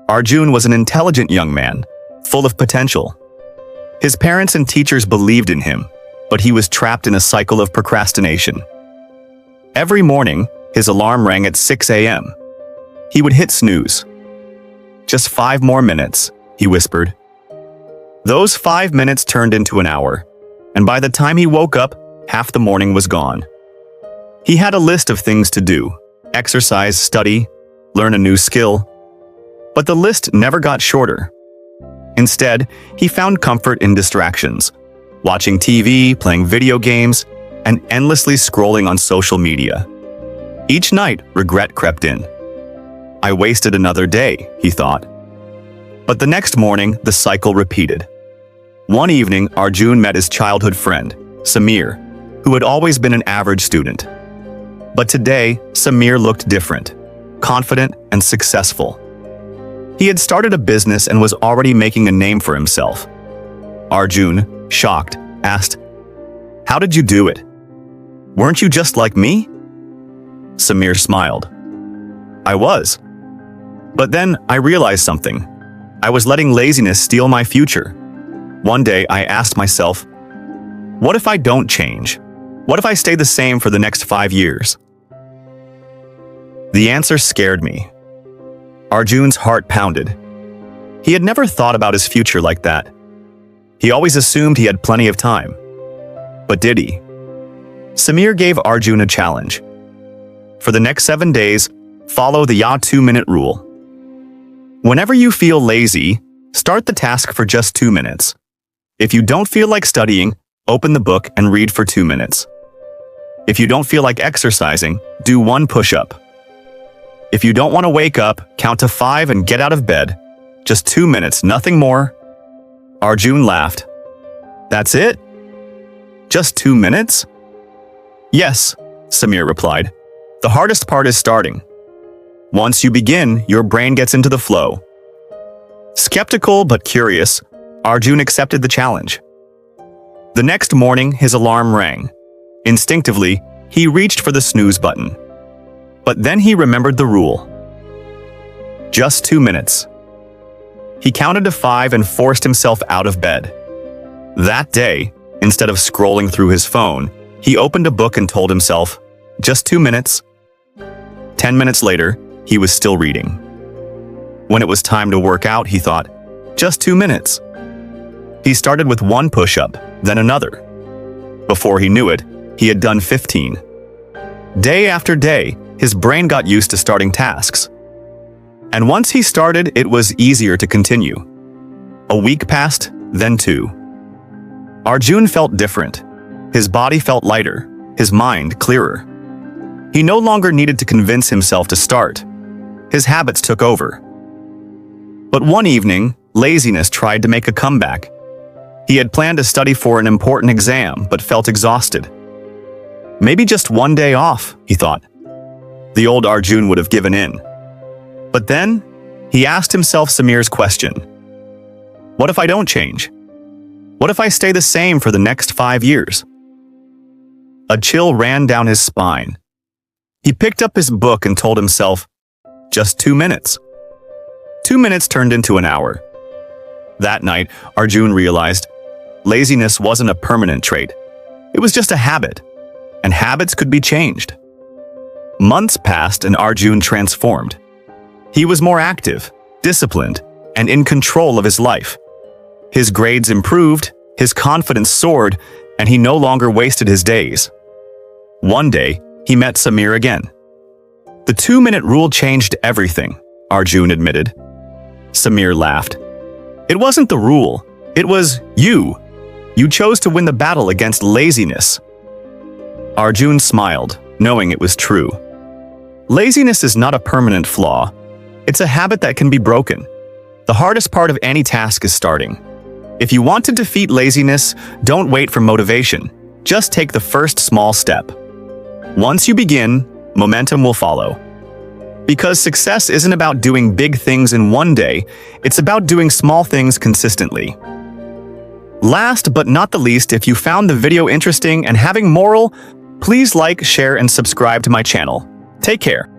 Arjun was an intelligent young man, full of potential. His parents and teachers believed in him, but he was trapped in a cycle of procrastination. Every morning, his alarm rang at 6 a.m. He would hit snooze. "Just 5 more minutes," he whispered. Those 5 minutes turned into an hour, and by the time he woke up, half the morning was gone. He had a list of things to do: exercise, study, learn a new skill. But the list never got shorter. Instead, he found comfort in distractions, watching TV, playing video games, and endlessly scrolling on social media. Each night, regret crept in. "I wasted another day," he thought. But the next morning, the cycle repeated. One evening, Arjun met his childhood friend, Samir, who had always been an average student. But today, Samir looked different, confident and successful. He had started a business and was already making a name for himself. Arjun, shocked, asked, "How did you do it? Weren't you just like me?" Samir smiled. "I was. But then I realized something. I was letting laziness steal my future. One day I asked myself, what if I don't change? What if I stay the same for the next 5 years?" The answer scared me. Arjun's heart pounded. He had never thought about his future like that. He always assumed he had plenty of time. But did he? Samir gave Arjun a challenge. For the next 7 days, follow the 2-minute rule. Whenever you feel lazy, start the task for just 2 minutes. If you don't feel like studying, open the book and read for 2 minutes. If you don't feel like exercising, do 1 push-up. If you don't want to wake up, count to 5 and get out of bed. Just 2 minutes, nothing more. Arjun laughed. "That's it? Just 2 minutes?" "Yes," Samir replied. "The hardest part is starting. Once you begin, your brain gets into the flow." Skeptical but curious, Arjun accepted the challenge. The next morning, his alarm rang. Instinctively, he reached for the snooze button. But then he remembered the rule. Just 2 minutes. He counted to 5 and forced himself out of bed. That day, instead of scrolling through his phone, he opened a book and told himself, "Just 2 minutes." 10 minutes later, he was still reading. When it was time to work out, he thought, "Just 2 minutes." He started with 1 push-up, then another. Before he knew it, he had done 15. Day after day, his brain got used to starting tasks. And once he started, it was easier to continue. A week passed, then 2. Arjun felt different. His body felt lighter, his mind clearer. He no longer needed to convince himself to start. His habits took over. But one evening, laziness tried to make a comeback. He had planned to study for an important exam, but felt exhausted. Maybe just 1 day off, he thought. The old Arjun would have given in. But then, he asked himself Samir's question. What if I don't change? What if I stay the same for the next 5 years? A chill ran down his spine. He picked up his book and told himself, just 2 minutes. 2 minutes turned into an hour. That night, Arjun realized laziness wasn't a permanent trait. It was just a habit, and habits could be changed. Months passed and Arjun transformed. He was more active, disciplined, and in control of his life. His grades improved, his confidence soared, and he no longer wasted his days. One day, he met Samir again. The 2-minute rule changed everything, Arjun admitted. Samir laughed. It wasn't the rule, it was you. You chose to win the battle against laziness. Arjun smiled, knowing it was true. Laziness is not a permanent flaw. It's a habit that can be broken. The hardest part of any task is starting. If you want to defeat laziness, don't wait for motivation. Just take the first small step. Once you begin, momentum will follow. Because success isn't about doing big things in one day, it's about doing small things consistently. Last but not the least, if you found the video interesting and having moral, please like, share, and subscribe to my channel. Take care.